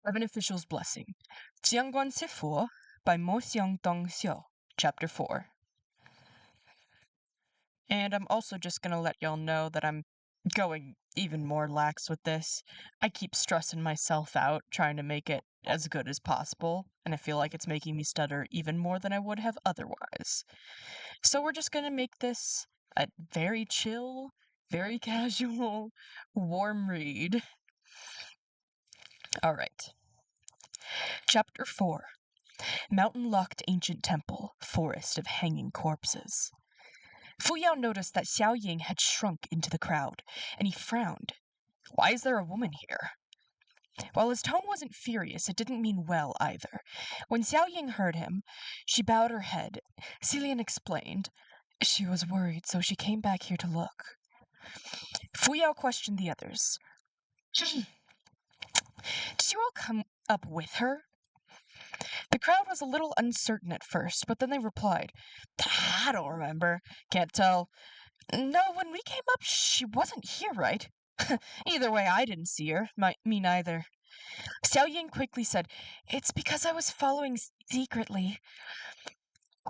Of an Official's Blessing. Guan by Mo Xiang Dong Xiu, Chapter 4. And I'm also just gonna let y'all know that I'm going even more lax with this. I keep stressing myself out, trying to make it as good as possible, and I feel like it's making me stutter even more than I would have otherwise. So we're just gonna make this a very chill, very casual, warm read. Alright. Chapter 4. Mountain-locked ancient temple, forest of hanging corpses. Fu Yao noticed that Xiaoying had shrunk into the crowd, and he frowned. Why is there a woman here? While his tone wasn't furious, it didn't mean well either. When Xiaoying heard him, she bowed her head. Celian explained. She was worried, so she came back here to look. Fu Yao questioned the others. Did you all come up with her? The crowd was a little uncertain at first, but then they replied, I don't remember. Can't tell. No, when we came up, she wasn't here, right? Either way, I didn't see her. Me neither. Xiao Ying quickly said, It's because I was following secretly.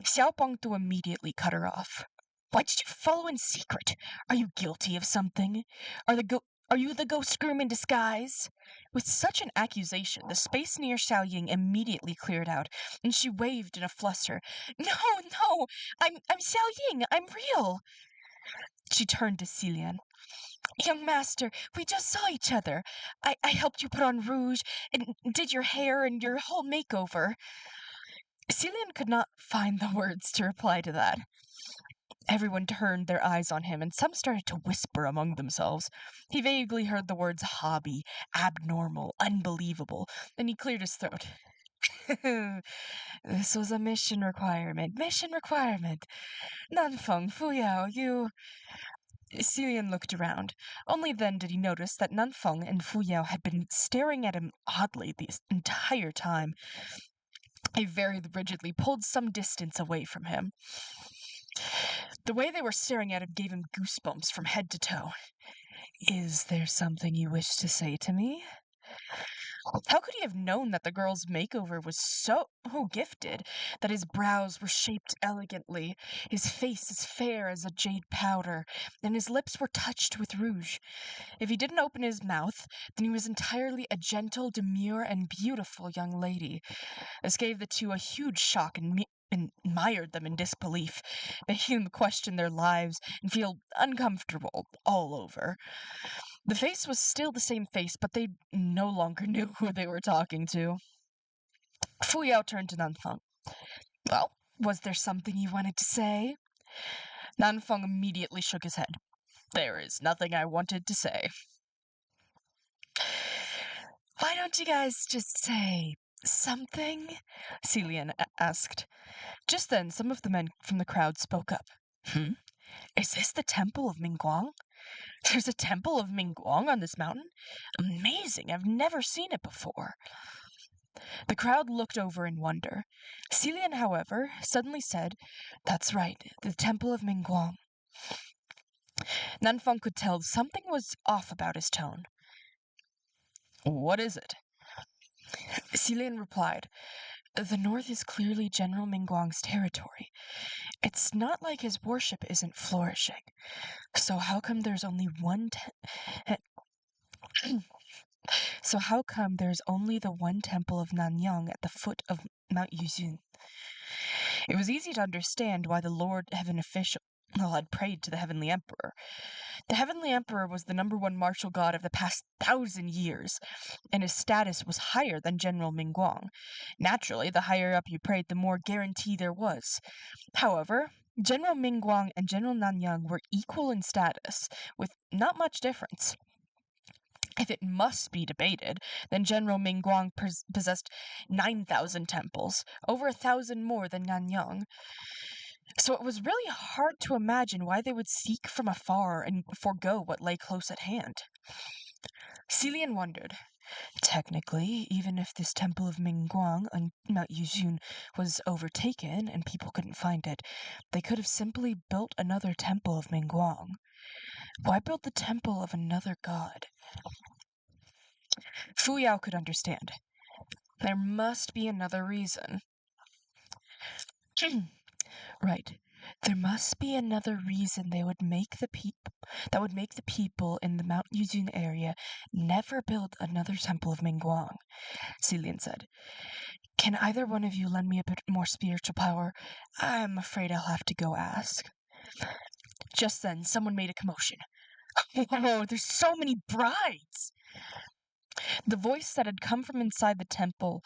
Xiao Bongdu immediately cut her off. Why did you follow in secret? Are you guilty of something? Are you the ghost groom in disguise? With such an accusation, the space near Xiao Ying immediately cleared out, and she waved in a fluster. No, I'm Xiao Ying. I'm real. She turned to Celian. Young master, we just saw each other. I helped you put on rouge and did your hair and your whole makeover. Celian could not find the words to reply to that. Everyone turned their eyes on him, and some started to whisper among themselves. He vaguely heard the words hobby, abnormal, unbelievable, and he cleared his throat. This was a mission requirement. Nanfeng, Fuyao, you... Celian looked around. Only then did he notice that Nanfeng and Fuyao had been staring at him oddly the entire time. They very rigidly pulled some distance away from him. The way they were staring at him gave him goosebumps from head to toe. Is there something you wish to say to me? How could he have known that the girl's makeover was so gifted, that his brows were shaped elegantly, his face as fair as a jade powder, and his lips were touched with rouge? If he didn't open his mouth, then he was entirely a gentle, demure, and beautiful young lady. This gave the two a huge shock and admired them in disbelief, making them question their lives and feel uncomfortable all over. The face was still the same face, but they no longer knew who they were talking to. Fu Yao turned to Nanfeng. Well, was there something you wanted to say? Nanfeng immediately shook his head. There is nothing I wanted to say. Why don't you guys just say something? Celian asked. Just then, some of the men from the crowd spoke up. Is this the temple of Mingguang? There's a temple of Mingguang on this mountain? Amazing, I've never seen it before. The crowd looked over in wonder. Celian, however, suddenly said, That's right, the temple of Mingguang. Nanfeng could tell something was off about his tone. What is it? Celian replied, The north is clearly General Mingguang's territory. It's not like his worship isn't flourishing. So how come there's only So how come there's only the one temple of Nanyang at the foot of Mount Yuzun? It was easy to understand why the Lord Heaven Official had prayed to the Heavenly Emperor. The Heavenly Emperor was the #1 martial god of the past 1,000 years, and his status was higher than General Mingguang. Naturally, the higher up you prayed, the more guarantee there was. However, General Mingguang and General Nanyang were equal in status, with not much difference. If it must be debated, then General Mingguang possessed 9,000 temples, over 1,000 more than Nanyang. So it was really hard to imagine why they would seek from afar and forego what lay close at hand. Celian wondered. Technically, even if this temple of Mingguang on Mount Yuzun was overtaken and people couldn't find it, they could have simply built another temple of Mingguang. Why build the temple of another god? Fu Yao could understand. There must be another reason. Right. There must be another reason that would make the people in the Mount Yuzun area never build another temple of Mingguang, Celian said. Can either one of you lend me a bit more spiritual power? I'm afraid I'll have to go ask. Just then, someone made a commotion. Whoa, there's so many brides! The voice that had come from inside the temple...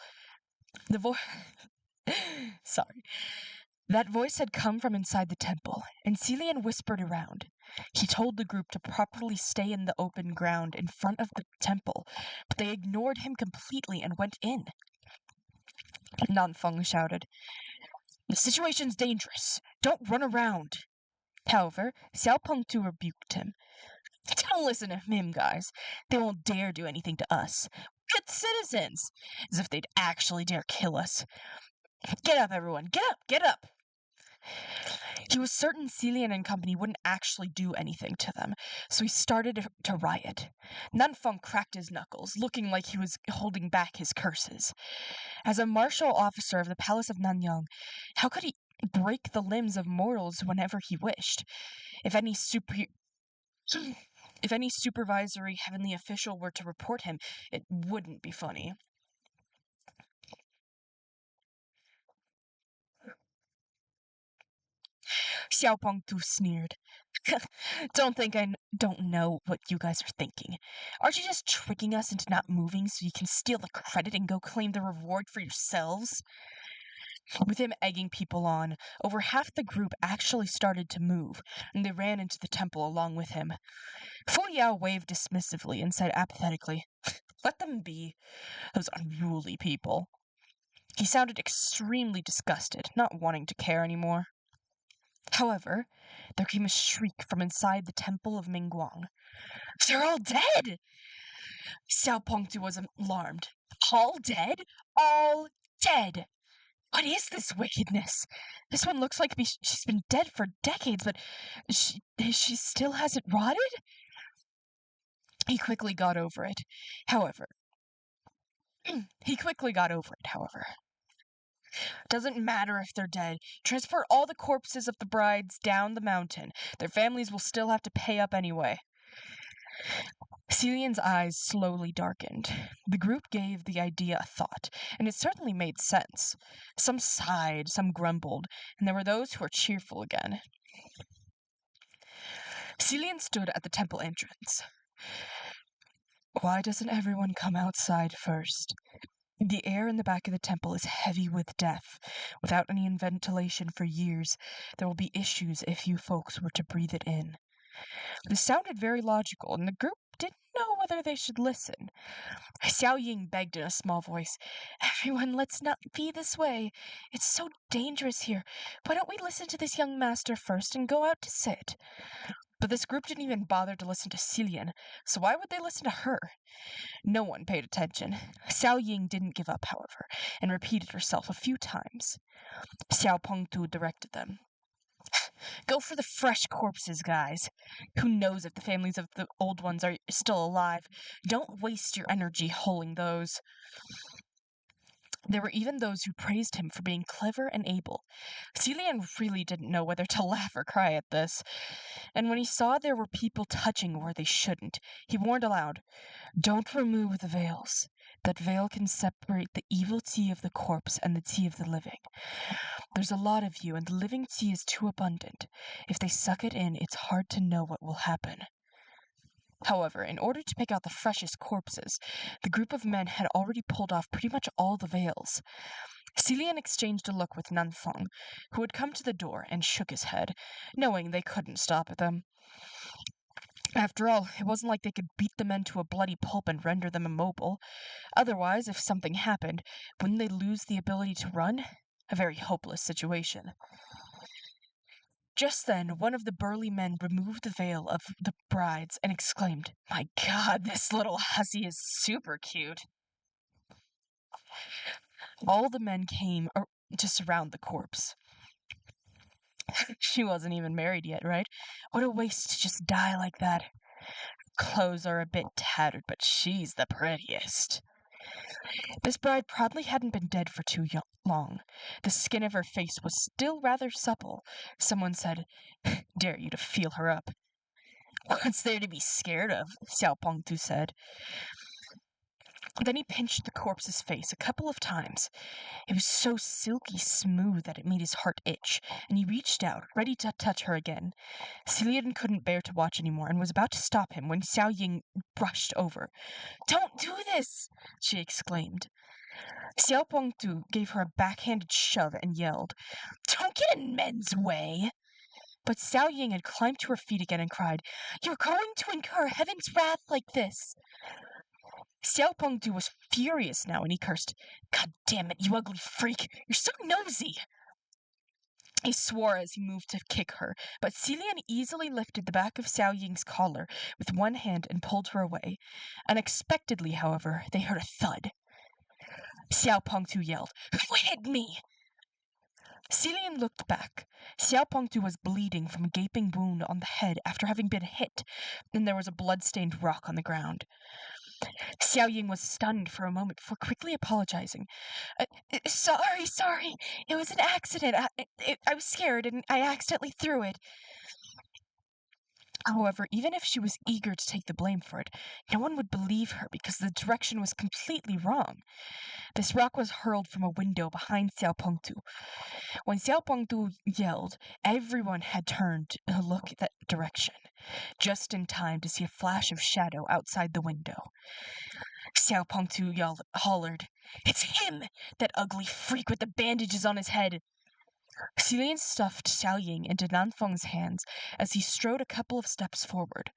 Sorry. That voice had come from inside the temple, and Celian whispered around. He told the group to properly stay in the open ground in front of the temple, but they ignored him completely and went in. Nanfeng shouted, "The situation's dangerous. Don't run around." However, Xiao Pengtu rebuked him. "Don't listen to him, guys. They won't dare do anything to us. Good citizens! As if they'd actually dare kill us. Get up, everyone. Get up! Get up!" He was certain Celian and company wouldn't actually do anything to them, so he started to riot. Nanfeng cracked his knuckles, looking like he was holding back his curses. As a martial officer of the Palace of Nanyang, how could he break the limbs of mortals whenever he wished? If any supervisory heavenly official were to report him, it wouldn't be funny. Xiao Pengtu sneered. Don't think I don't know what you guys are thinking. Aren't you just tricking us into not moving so you can steal the credit and go claim the reward for yourselves? With him egging people on, over half the group actually started to move, and they ran into the temple along with him. Fu Yao waved dismissively and said apathetically, "Let them be, those unruly people." He sounded extremely disgusted, not wanting to care anymore. However, there came a shriek from inside the temple of Mingguang. "They're all dead!" Xiao Pengtu was alarmed. "All dead? All dead! What is this wickedness? This one looks like she's been dead for decades, but she still hasn't rotted?" He quickly got over it. However, Doesn't matter if they're dead. Transport all the corpses of the brides down the mountain. Their families will still have to pay up anyway. Celian's eyes slowly darkened. The group gave the idea a thought, and it certainly made sense. Some sighed, some grumbled, and there were those who were cheerful again. Celian stood at the temple entrance. Why doesn't everyone come outside first? The air in the back of the temple is heavy with death. Without any ventilation for years, there will be issues if you folks were to breathe it in. This sounded very logical, and the group didn't know whether they should listen. Xiao Ying begged in a small voice, "Everyone, let's not be this way. It's so dangerous here. Why don't we listen to this young master first and go out to sit?" But this group didn't even bother to listen to Celian, so why would they listen to her? No one paid attention. Xiao Ying didn't give up, however, and repeated herself a few times. Xiao Pengtu directed them. "Go for the fresh corpses, guys. Who knows if the families of the old ones are still alive? Don't waste your energy holing those." There were even those who praised him for being clever and able. Celian really didn't know whether to laugh or cry at this, and when he saw there were people touching where they shouldn't, he warned aloud, "Don't remove the veils. That veil can separate the evil tea of the corpse and the tea of the living. There's a lot of you, and the living tea is too abundant. If they suck it in, it's hard to know what will happen." However, in order to pick out the freshest corpses, the group of men had already pulled off pretty much all the veils. Celian exchanged a look with Nanfeng, who had come to the door and shook his head, knowing they couldn't stop them. After all, it wasn't like they could beat the men to a bloody pulp and render them immobile. Otherwise, if something happened, wouldn't they lose the ability to run? A very hopeless situation. Just then, one of the burly men removed the veil of the brides and exclaimed, "My God, this little hussy is super cute." All the men came to surround the corpse. She wasn't even married yet, right? What a waste to just die like that. Clothes are a bit tattered, but she's the prettiest. This bride probably hadn't been dead for too long. The skin of her face was still rather supple. Someone said, "Dare you to feel her up." "What's there to be scared of?" Xiao Pengtu said. Then he pinched the corpse's face a couple of times. It was so silky smooth that it made his heart itch, and he reached out, ready to touch her again. Celian couldn't bear to watch anymore and was about to stop him when Xiaoying brushed over. "Don't do this!" she exclaimed. Xiao Pengtu gave her a backhanded shove and yelled, "Don't get in men's way!" But Xiao Ying had climbed to her feet again and cried, "You're going to incur heaven's wrath like this!" Xiao Pengtu was furious now, and he cursed, "God damn it, you ugly freak! You're so nosy!" He swore as he moved to kick her, but Celian easily lifted the back of Xiao Ying's collar with one hand and pulled her away. Unexpectedly, however, they heard a thud. Xiao Pengtu yelled, "Who hit me?" Celian looked back. Xiao Pengtu was bleeding from a gaping wound on the head after having been hit, and there was a blood-stained rock on the ground. Xiao Ying was stunned for a moment before quickly apologizing. Sorry. It was an accident. I was scared and I accidentally threw it." However, even if she was eager to take the blame for it, no one would believe her because the direction was completely wrong. This rock was hurled from a window behind Xiao Pengtu. When Xiao Pengtu yelled, everyone had turned to look that direction, just in time to see a flash of shadow outside the window. Xiao Pengtu hollered, "It's him! That ugly freak with the bandages on his head!" Celian stuffed Xiao Ying into Nanfeng's hands as he strode a couple of steps forward.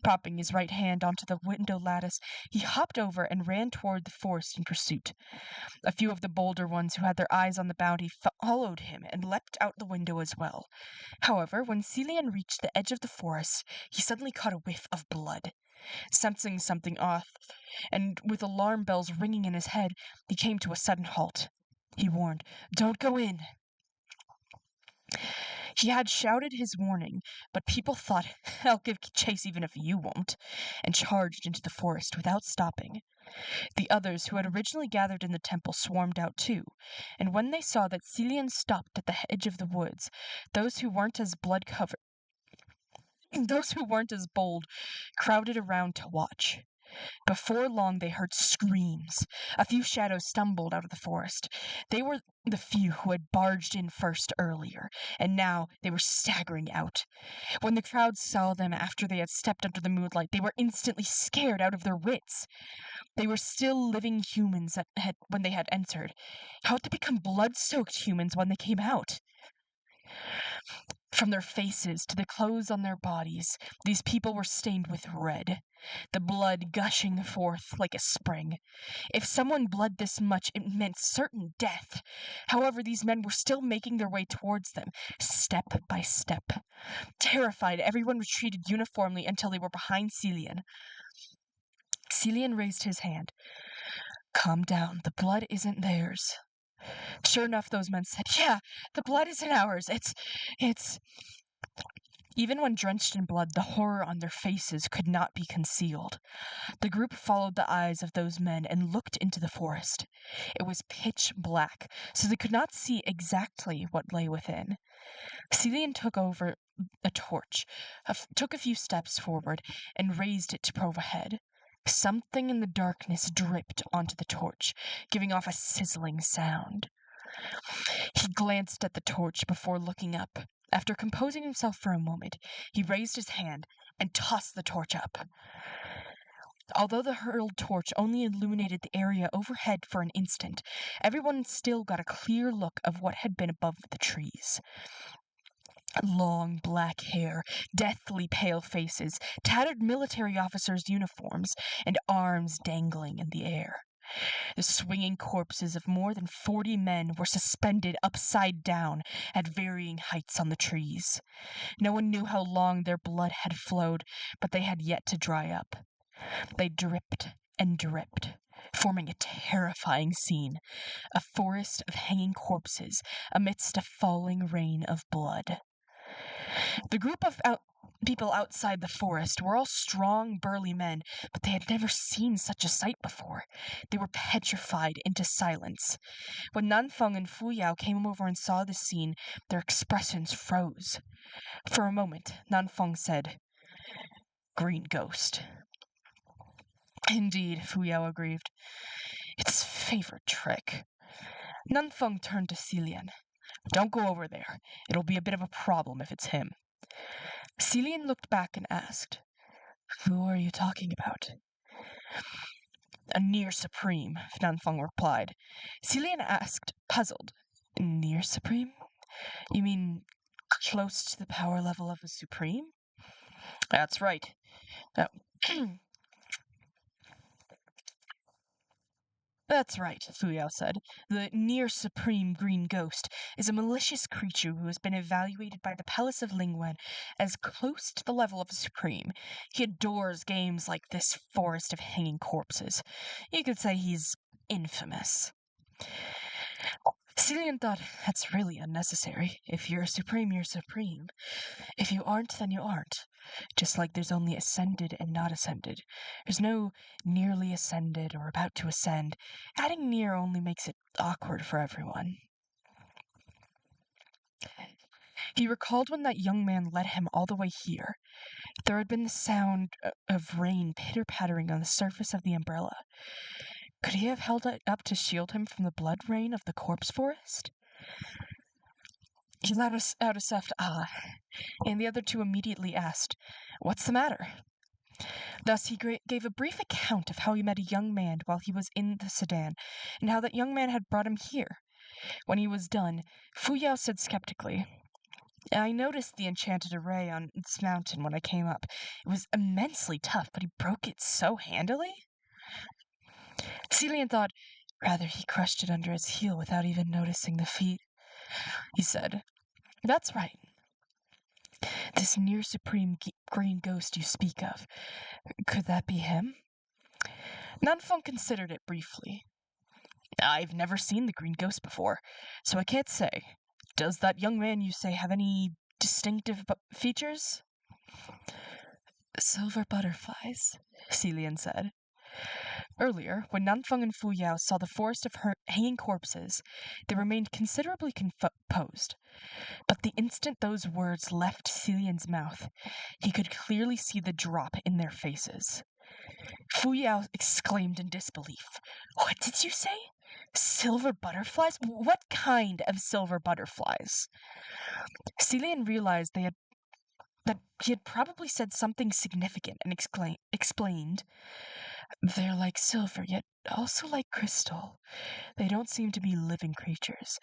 Propping his right hand onto the window lattice, he hopped over and ran toward the forest in pursuit. A few of the bolder ones who had their eyes on the bounty followed him and leapt out the window as well. However, when Celian reached the edge of the forest, he suddenly caught a whiff of blood. Sensing something off, and with alarm bells ringing in his head, he came to a sudden halt. He warned, "Don't go in." He had shouted his warning, but people thought, "I'll give chase even if you won't," and charged into the forest without stopping. The others who had originally gathered in the temple swarmed out too, and when they saw that Celian stopped at the edge of the woods, those who weren't as bold crowded around to watch. Before long they heard screams. A few shadows stumbled out of the forest. They were the few who had barged in first earlier, and now they were staggering out. When the crowd saw them after they had stepped under the moonlight, they were instantly scared out of their wits. They were still living humans when they had entered. How had they become blood-soaked humans when they came out? From their faces to the clothes on their bodies, these people were stained with red, the blood gushing forth like a spring. If someone bled this much, it meant certain death. However, these men were still making their way towards them, step by step. Terrified, everyone retreated uniformly until they were behind Celian. Celian raised his hand. "Calm down, the blood isn't theirs." Sure enough, those men said, "Yeah, the blood isn't ours. It's... Even when drenched in blood, the horror on their faces could not be concealed. The group followed the eyes of those men and looked into the forest. It was pitch black, so they could not see exactly what lay within. Celian took over a torch, took a few steps forward, and raised it to probe ahead. Something in the darkness dripped onto the torch, giving off a sizzling sound. He glanced at the torch before looking up. After composing himself for a moment, he raised his hand and tossed the torch up. Although the hurled torch only illuminated the area overhead for an instant, everyone still got a clear look of what had been above the trees. Long black hair, deathly pale faces, tattered military officers' uniforms, and arms dangling in the air. The swinging corpses of more than 40 men were suspended upside down at varying heights on the trees. No one knew how long their blood had flowed, but they had yet to dry up. They dripped and dripped, forming a terrifying scene, a forest of hanging corpses amidst a falling rain of blood. The group people outside the forest were all strong, burly men, but they had never seen such a sight before. They were petrified into silence. When Nanfeng and Fu Yao came over and saw the scene, their expressions froze. For a moment, Nanfeng said, "Green ghost." "Indeed," Fu Yao agreed. "It's his favorite trick." Nanfeng turned to Xilian. "Don't go over there. It'll be a bit of a problem if it's him." Xilian looked back and asked, "Who are you talking about?" "A near supreme," Nanfeng replied. Xilian asked, puzzled, "Near supreme? You mean close to the power level of a supreme?" "That's right. Uh, That's right," Fu Yao said. "The near supreme green ghost is a malicious creature who has been evaluated by the Palace of Lingwen as close to the level of a supreme. He adores games like this forest of hanging corpses. You could say he's infamous." Xilian thought, that's really unnecessary. If you're a supreme, you're supreme. If you aren't, then you aren't. Just like there's only ascended and not ascended. There's no nearly ascended or about to ascend. Adding near only makes it awkward for everyone. He recalled when that young man led him all the way here. There had been the sound of rain pitter-pattering on the surface of the umbrella. Could he have held it up to shield him from the blood rain of the corpse forest? He let out a soft "ah," and the other two immediately asked, "What's the matter?" Thus he gave a brief account of how he met a young man while he was in the sedan, and how that young man had brought him here. When he was done, Fu Yao said skeptically, "I noticed the enchanted array on this mountain when I came up. It was immensely tough, but he broke it so handily." Xilian thought, rather he crushed it under his heel without even noticing the feat. He said, "That's right. This near supreme green ghost you speak of, could that be him?" Nanfeng considered it briefly. "I've never seen the green ghost before, so I can't say. Does that young man you say have any distinctive features?" "Silver butterflies," Xilian said. Earlier, when Nanfeng and Fu Yao saw the forest of hanging corpses, they remained considerably composed. But the instant those words left Xilian's mouth, he could clearly see the drop in their faces. Fu Yao exclaimed in disbelief. "What did you say? Silver butterflies? What kind of silver butterflies?" Xilian realized that he had probably said something significant and explained, "They're like silver, yet also like crystal. They don't seem to be living creatures,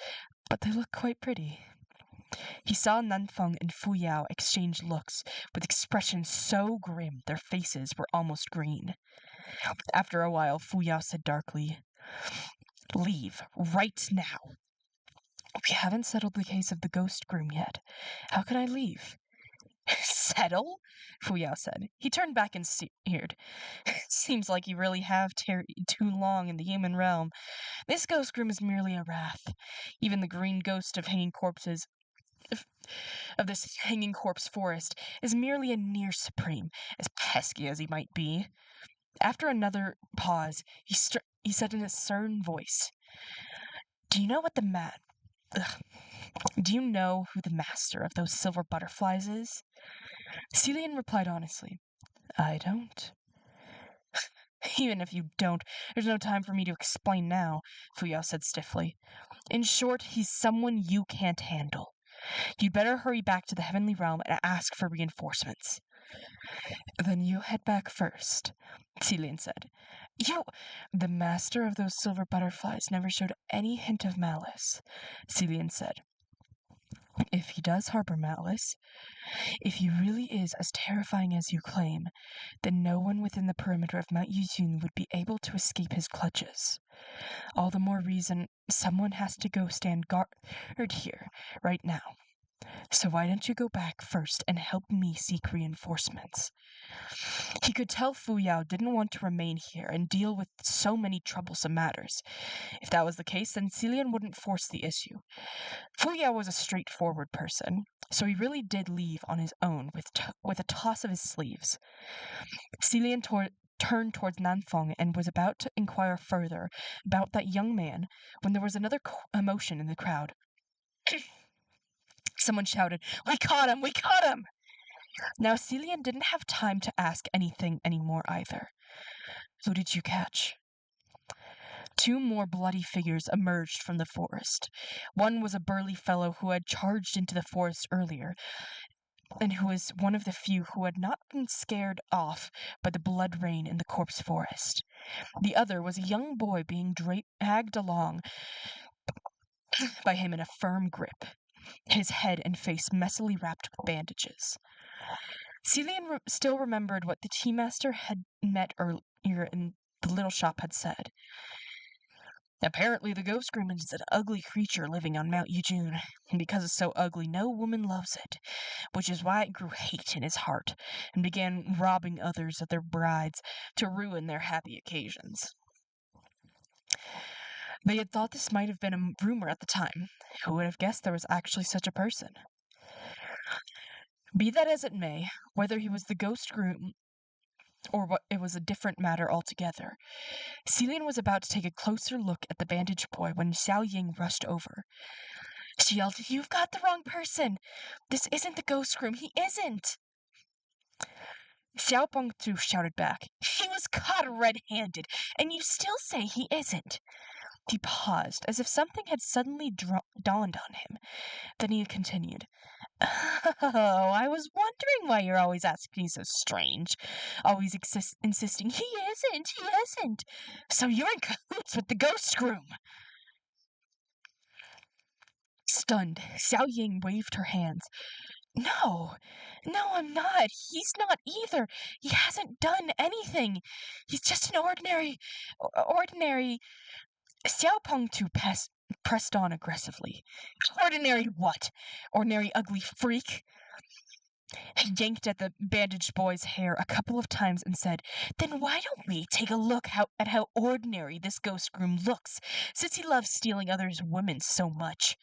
but they look quite pretty." He saw Nanfeng and Fu Yao exchange looks with expressions so grim their faces were almost green. After a while, Fu Yao said darkly, "Leave, right now." "We haven't settled the case of the ghost groom yet. How can I leave?" "Settle?" Fu Yao said. He turned back and sneered. "Seems like you really have tarried too long in the human realm. This ghost groom is merely a wrath. Even the green ghost of this hanging corpse forest is merely a near supreme, as pesky as he might be." After another pause, he said in a stern voice, "Do you know what Do you know who the master of those silver butterflies is?" Xilian replied honestly, "I don't." "Even if you don't, there's no time for me to explain now," Fu Yao said stiffly. "In short, he's someone you can't handle. You'd better hurry back to the heavenly realm and ask for reinforcements." "Then you head back first," Xilian said. The master of those silver butterflies never showed any hint of malice," Xilian said. "If he does harbor malice, if he really is as terrifying as you claim, then no one within the perimeter of Mount Yuzun would be able to escape his clutches. All the more reason someone has to go stand guard here, right now." So why don't you go back first and help me seek reinforcements? He could tell Fu Yao didn't want to remain here and deal with so many troublesome matters. If that was the case, then Celian wouldn't force the issue. Fu Yao was a straightforward person, so he really did leave on his own with a toss of his sleeves. Celian turned towards Nanfeng and was about to inquire further about that young man when there was another commotion in the crowd. Someone shouted, "We caught him! We caught him!" Now Celian didn't have time to ask anything anymore either. Who did you catch? Two more bloody figures emerged from the forest. One was a burly fellow who had charged into the forest earlier, and who was one of the few who had not been scared off by the blood rain in the corpse forest. The other was a young boy being dragged along by him in a firm grip, his head and face messily wrapped with bandages. Celian still remembered what the tea master had met earlier in the little shop had said. Apparently the ghost groom is an ugly creature living on Mount Yujun, and because it's so ugly, no woman loves it, which is why it grew hate in his heart, and began robbing others of their brides to ruin their happy occasions. They had thought this might have been a rumor at the time. Who would have guessed there was actually such a person? Be that as it may, whether he was the ghost groom or what it was a different matter altogether, Celian was about to take a closer look at the bandaged boy when Xiaoying rushed over. She yelled, "You've got the wrong person! This isn't the ghost groom! He isn't!" Xiao Pengtu shouted back, "He was caught red-handed, and you still say he isn't!" He paused, as if something had suddenly dawned on him. Then he continued, "Oh, I was wondering why you're always asking me so strange. Always insisting, he isn't. So you're in cahoots with the ghost groom." Stunned, Xiaoying waved her hands. No, I'm not. He's not either. He hasn't done anything. He's just an ordinary... Xiao Pengtu pressed on aggressively. Ordinary what? Ordinary ugly freak? He yanked at the bandaged boy's hair a couple of times and said, "Then why don't we take a look at how ordinary this ghost groom looks, since he loves stealing others' women so much?"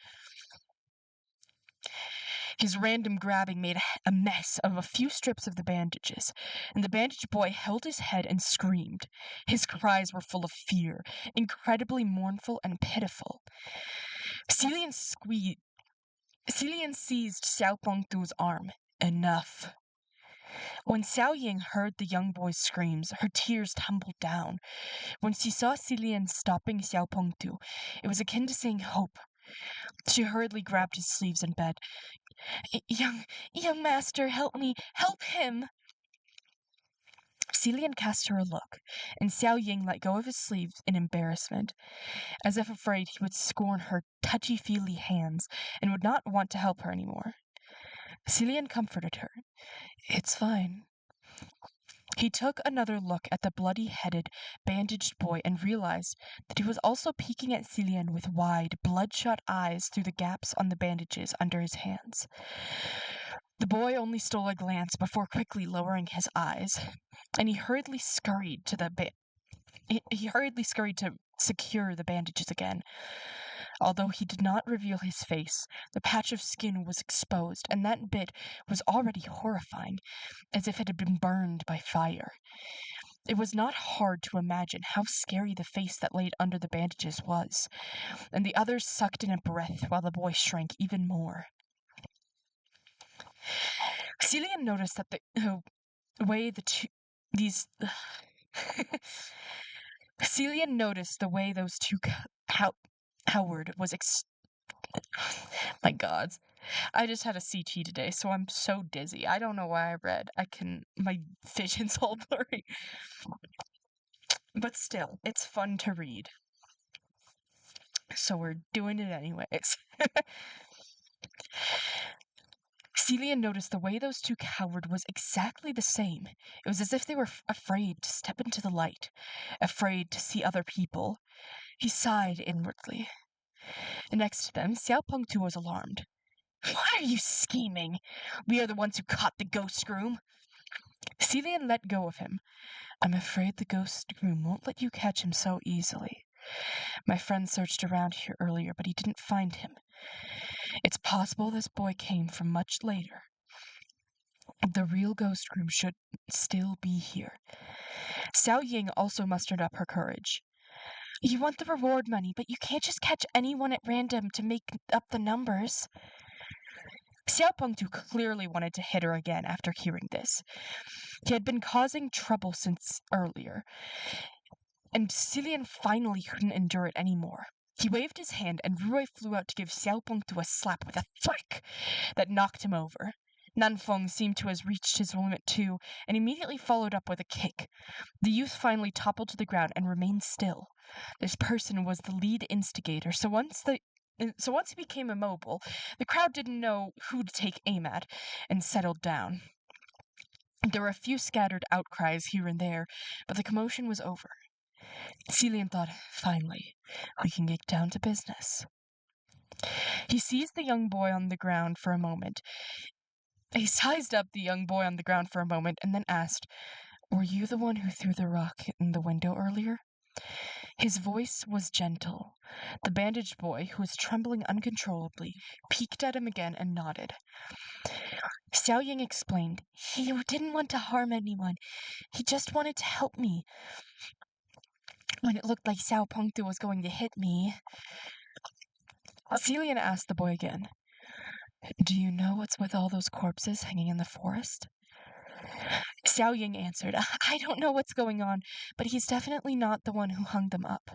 His random grabbing made a mess of a few strips of the bandages, and the bandaged boy held his head and screamed. His cries were full of fear, incredibly mournful and pitiful. Celian seized Xiao Pengtu's arm. Enough. When Xiaoying heard the young boy's screams, her tears tumbled down. When she saw Celian stopping Xiao Pengtu, it was akin to seeing hope. She hurriedly grabbed his sleeves and begged, Young master, help me, help him." Celian cast her a look, and Xiaoying let go of his sleeves in embarrassment, as if afraid he would scorn her touchy-feely hands and would not want to help her any more. Celian comforted her. "It's fine." He took another look at the bloody-headed, bandaged boy and realized that he was also peeking at Celian with wide, bloodshot eyes through the gaps on the bandages under his hands. The boy only stole a glance before quickly lowering his eyes, and he hurriedly scurried to secure the bandages again. Although he did not reveal his face, the patch of skin was exposed, and that bit was already horrifying, as if it had been burned by fire. It was not hard to imagine how scary the face that laid under the bandages was, and the others sucked in a breath while the boy shrank even more. Celian noticed that the way Celian noticed the way those two Howard was my gods. I just had a CT today, so I'm so dizzy. I don't know why I read. My vision's all blurry. But still, it's fun to read. So we're doing it anyways. Celian noticed the way those two cowered was exactly the same. It was as if they were afraid to step into the light, afraid to see other people. He sighed inwardly. Next to them, Xiao Pengtu was alarmed. Why are you scheming? We are the ones who caught the ghost groom. Celian let go of him. I'm afraid the ghost groom won't let you catch him so easily. My friend searched around here earlier, but he didn't find him. It's possible this boy came from much later. The real ghost groom should still be here. Xiaoying also mustered up her courage. You want the reward money, but you can't just catch anyone at random to make up the numbers. Xiao Pengtu clearly wanted to hit her again after hearing this. He had been causing trouble since earlier, and Celian finally couldn't endure it anymore. He waved his hand, and Rui flew out to give Xiao Pengtu a slap with a thwack that knocked him over. Nanfeng seemed to have reached his limit too, and immediately followed up with a kick. The youth finally toppled to the ground and remained still. This person was the lead instigator, so once he became immobile, the crowd didn't know who to take aim at, and settled down. There were a few scattered outcries here and there, but the commotion was over. Celian thought, finally, we can get down to business. He seized the young boy on the ground for a moment. He sized up the young boy on the ground for a moment and then asked, Were you the one who threw the rock in the window earlier? His voice was gentle. The bandaged boy, who was trembling uncontrollably, peeked at him again and nodded. Xiaoying explained, He didn't want to harm anyone. He just wanted to help me. When it looked like Xiao Pengtu was going to hit me, Celian asked the boy again, Do you know what's with all those corpses hanging in the forest? Xiaoying answered, I don't know what's going on, but he's definitely not the one who hung them up.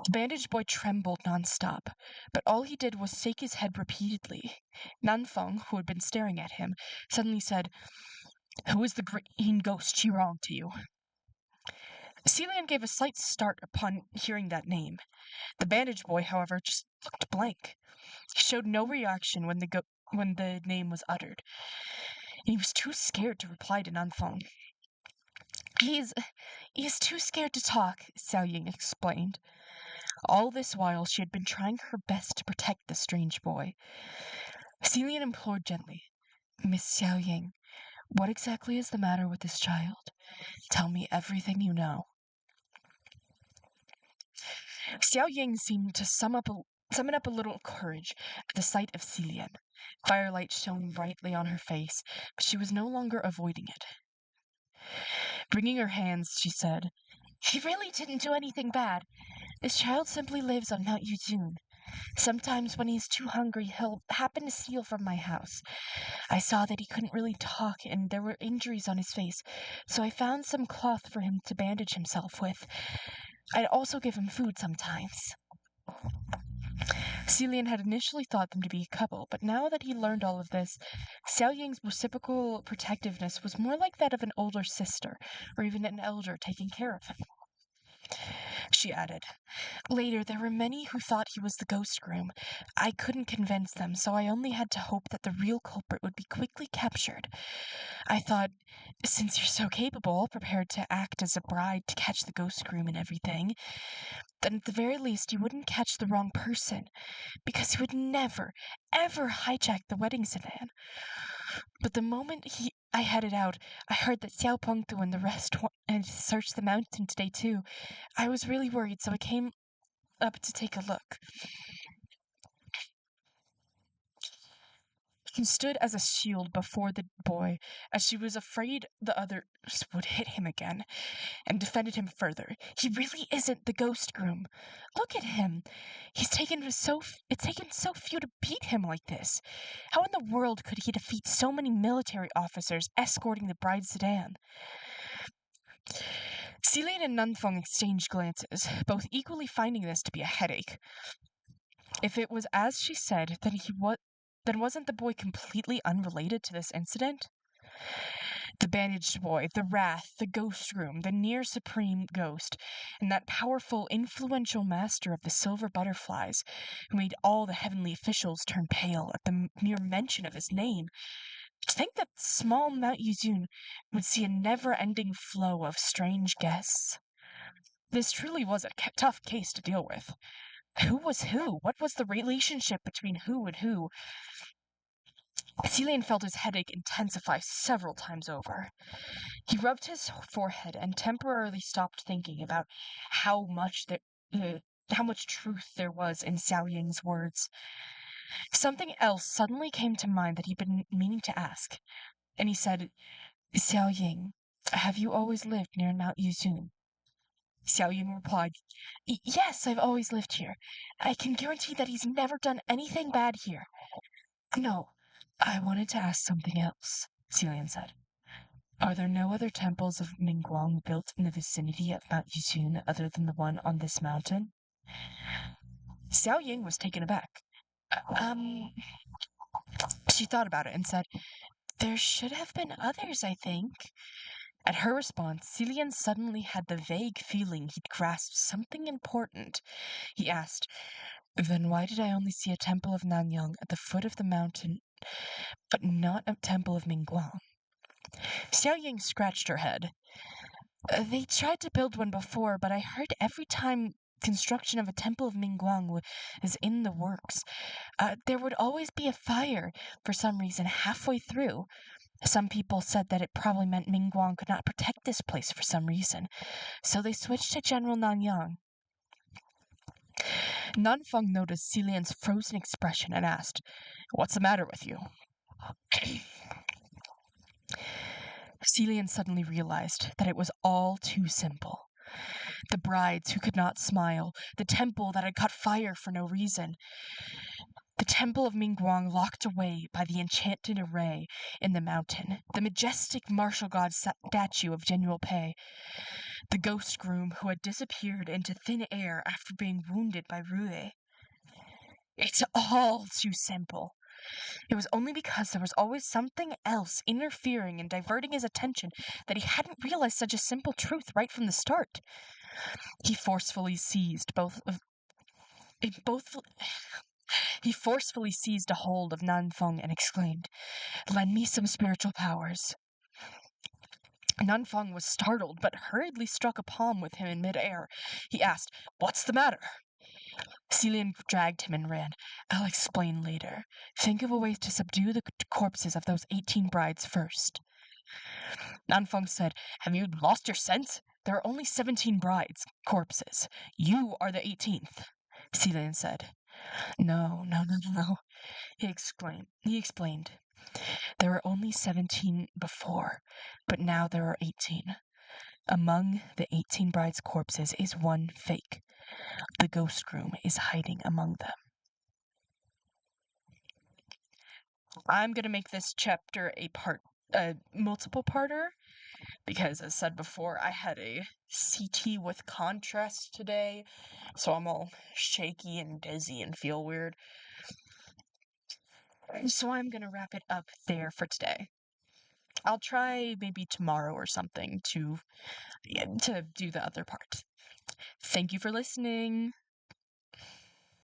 The bandaged boy trembled nonstop, but all he did was shake his head repeatedly. Nanfeng, who had been staring at him, suddenly said, Who is the green ghost Qirong to you? Celian gave a slight start upon hearing that name. The bandaged boy, however, just looked blank. He showed no reaction when the name was uttered. And he was too scared to reply to Nanfeng. He's too scared to talk, Xiaoying explained. All this while she had been trying her best to protect the strange boy. Celian implored gently, Miss Xiaoying, what exactly is the matter with this child? Tell me everything you know. Xiaoying seemed to summon up a little courage at the sight of Celian. Firelight shone brightly on her face, but she was no longer avoiding it. Wringing her hands, she said, He really didn't do anything bad. This child simply lives on Mount Yuzun. Sometimes when he's too hungry, he'll happen to steal from my house. I saw that he couldn't really talk and there were injuries on his face, so I found some cloth for him to bandage himself with. I'd also give him food sometimes. Celian had initially thought them to be a couple, but now that he learned all of this, Xiaoying's reciprocal protectiveness was more like that of an older sister, or even an elder taking care of him. She added, Later, there were many who thought he was the ghost groom. I couldn't convince them, so I only had to hope that the real culprit would be quickly captured. I thought, since you're so capable, prepared to act as a bride to catch the ghost groom and everything, then at the very least you wouldn't catch the wrong person, because he would never, ever hijack the wedding sedan. But the moment I headed out, I heard that Xiao Pengtu and the rest wanted to search the mountain today too. I was really worried, so I came up to take a look. He stood as a shield before the boy, as she was afraid the others would hit him again, and defended him further. He really isn't the ghost groom. Look at him. It's taken so few to beat him like this. How in the world could he defeat so many military officers escorting the bride's sedan? Celian and Nanfeng exchanged glances, both equally finding this to be a headache. If it was as she said, then wasn't the boy completely unrelated to this incident? The bandaged boy, the wrath, the ghost groom, the near supreme ghost, and that powerful, influential master of the silver butterflies, who made all the heavenly officials turn pale at the mere mention of his name. To think that small Mount Yuzun would see a never-ending flow of strange guests. This truly was a tough case to deal with. Who was who? What was the relationship between who and who? Xilian felt his headache intensify several times over. He rubbed his forehead and temporarily stopped thinking about how much how much truth there was in Xiao Ying's words. Something else suddenly came to mind that he'd been meaning to ask, and he said, Xiao Ying, have you always lived near Mount Yuzun? Xiao Ying replied, Yes, I've always lived here. I can guarantee that he's never done anything bad here. No, I wanted to ask something else, Xilian said. Are there no other temples of Mingguang built in the vicinity of Mount Yuzun other than the one on this mountain? Xiao Ying was taken aback. Um, she thought about it and said, There should have been others, I think. At her response, Xilian suddenly had the vague feeling he'd grasped something important. He asked, Then why did I only see a temple of Nanyang at the foot of the mountain, but not a temple of Mingguang? Xiao Ying scratched her head. They tried to build one before, but I heard every time construction of a temple of Mingguang was in the works, there would always be a fire for some reason halfway through. Some people said that it probably meant Mingguang could not protect this place for some reason, so they switched to General Nanyang. Nanfeng noticed Celian's frozen expression and asked, What's the matter with you? Celian suddenly realized that it was all too simple. The brides who could not smile, the temple that had caught fire for no reason, the temple of Mingguang locked away by the enchanted array in the mountain, the majestic martial god statue of General Pei, the ghost groom who had disappeared into thin air after being wounded by Rue. It's all too simple. It was only because there was always something else interfering and diverting his attention that he hadn't realized such a simple truth right from the start. He forcefully seized a hold of Nanfeng and exclaimed, Lend me some spiritual powers. Nanfeng was startled, but hurriedly struck a palm with him in midair. He asked, What's the matter? Celian dragged him and ran. I'll explain later. Think of a way to subdue the corpses of those 18 brides first. Nanfeng said, Have you lost your sense? There are only 17 brides, corpses. You are the 18th. Celian said. No, he explained. There were only 17 before, but now there are 18. Among the 18 brides' corpses is one fake. The ghost groom is hiding among them. I'm going to make this chapter a multiple-parter, because as said before, I had a CT with contrast today, so I'm all shaky and dizzy and feel weird. So I'm going to wrap it up there for today. I'll try maybe tomorrow or something to do the other part. Thank you for listening.